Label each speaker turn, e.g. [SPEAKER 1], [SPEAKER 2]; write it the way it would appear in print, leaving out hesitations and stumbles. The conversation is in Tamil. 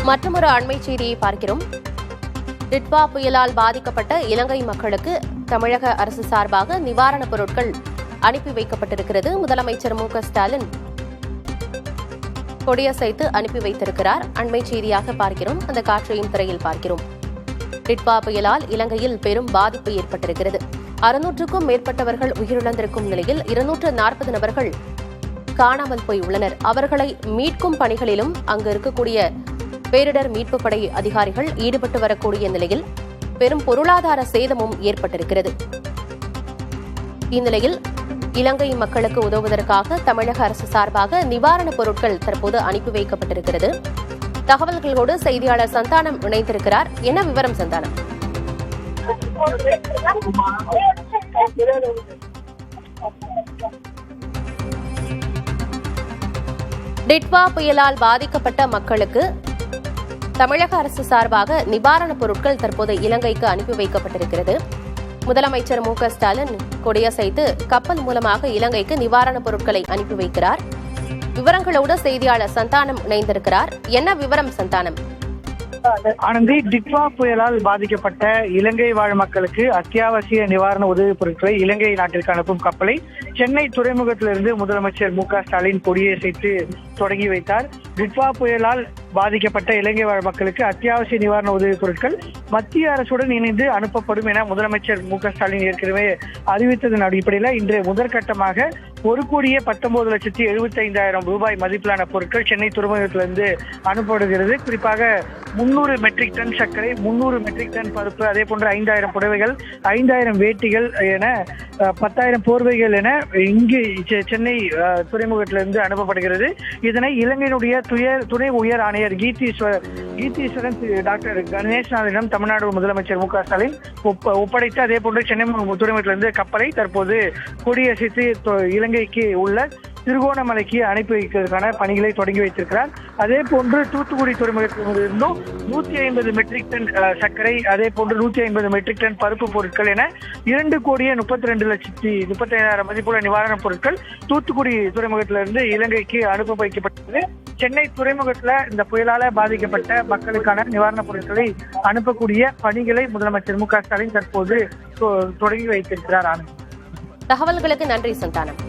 [SPEAKER 1] மற்றொரு அண்மை செய்தியை பார்க்கிறோம். டிட்வா புயலால் பாதிக்கப்பட்ட இலங்கை மக்களுக்கு தமிழக அரசு சார்பாக நிவாரணப் பொருட்கள் அனுப்பி வைக்கப்பட்டிருக்கிறது. முதலமைச்சர் மு.க.ஸ்டாலின் கொடியசைத்து அனுப்பி வைத்திருக்கிறார். அண்மை செய்தியாக பார்க்கிறோம். அந்த காட்சியின் திரையில் பார்க்கிறோம். டிட்வா புயலால் இலங்கையில் பெரும் பாதிப்பு ஏற்பட்டிருக்கிறது. 600க்கும் மேற்பட்டவர்கள் உயிரிழந்திருக்கும் நிலையில் 240 நபர்கள் காணாமல் போய் உள்ளனர். அவர்களை மீட்கும் பணிகளிலும் அங்கு இருக்கக்கூடிய பேரிடர் மீட்புப் படை அதிகாரிகள் ஈடுபட்டு வரக்கூடிய நிலையில் பெரும் பொருளாதார சேதமும் ஏற்பட்டிருக்கிறது. இந்நிலையில் இலங்கை மக்களுக்கு உதவுவதற்காக தமிழக அரசு சார்பாக நிவாரணப் பொருட்கள் தற்போது அனுப்பி வைக்கப்பட்டிருக்கிறது. தகவல்களோடு செய்தியாளர் சந்தானம் இணைந்திருக்கிறார். என்ன விவரம் சந்தானம்? டிட்வா புயலால் பாதிக்கப்பட்ட மக்களுக்கு தமிழக அரசு சார்பாக நிவாரணப் பொருட்கள் தற்போது இலங்கைக்கு அனுப்பி வைக்கப்பட்டிருக்கிறது. முதலமைச்சர் மு.க.ஸ்டாலின் கொடியசைத்து கப்பல் மூலமாக இலங்கைக்கு நிவாரணப் பொருட்களை அனுப்பி வைக்கிறார். விவரங்களோடு செய்தியாளர் சந்தானம் இணைந்திருக்கிறார். என்ன விவரம் சந்தானம்?
[SPEAKER 2] ஆனந்தி, டிட்வா புயலால் பாதிக்கப்பட்ட இலங்கை வாழ் மக்களுக்கு அத்தியாவசிய நிவாரண உதவிப் பொருட்களை இலங்கை நாட்டிற்கு அனுப்பும் கப்பலை சென்னை துறைமுகத்திலிருந்து முதலமைச்சர் மு.க.ஸ்டாலின் கொடியசைத்து தொடங்கி வைத்தார். டிட்வா புயலால் பாதிக்கப்பட்ட இலங்கை வாழ் மக்களுக்கு அத்தியாவசிய நிவாரண உதவிப் பொருட்கள் மத்திய அரசுடன் இணைந்து அனுப்பப்படும் என முதலமைச்சர் மு.க.ஸ்டாலின் ஏற்கனவே அறிவித்ததன் அடிப்படையில் இன்று முதற்கட்டமாக 1,19,75,000 ரூபாய் மதிப்பிலான பொருட்கள் சென்னை துறைமுகத்திலிருந்து அனுப்பப்படுகிறது. குறிப்பாக 300 மெட்ரிக் டன் சர்க்கரை, 300 மெட்ரிக் டன் பருப்பு, அதே போன்று 5,000 புடவைகள், 5,000 வேட்டிகள் என 10,000 போர்வைகள் என இங்கு சென்னை துறைமுகத்திலிருந்து அனுப்பப்படுகிறது. இதனை இலங்கையினுடைய துணை உயர் ஆணையர் கீதீஸ்வரன் டாக்டர் கணேஷ்நாதனிடம் தமிழ்நாடு முதலமைச்சர் மு.க.ஸ்டாலின் ஒப்படைத்து, அதே போன்று சென்னை துறைமுகத்திலிருந்து கப்பலை தற்போது கொடியசைத்து இலங்கைக்கு உள்ள திருகோணமலைக்கு அனுப்பி வைப்பதற்கான பணிகளை தொடங்கி வைத்திருக்கிறார். அதே போன்று தூத்துக்குடி துறைமுகத்திலிருந்தும் 150 மெட்ரிக் டன் சர்க்கரை, அதே போன்று 150 மெட்ரிக் டன் பருப்பு பொருட்கள் என 2,32,35,000 மதிப்புள்ள நிவாரணப் பொருட்கள் தூத்துக்குடி துறைமுகத்திலிருந்து இலங்கைக்கு அனுப்பி வைக்கப்பட்டது. சென்னை துறைமுகத்தில் இந்த புயலால பாதிக்கப்பட்ட மக்களுக்கான நிவாரணப் பொருட்களை அனுப்பக்கூடிய பணிகளை முதலமைச்சர் மு.க.ஸ்டாலின் தற்போது தொடங்கி வைத்திருக்கிறார்.
[SPEAKER 1] தகவல்களுக்கு நன்றி சந்தானம்.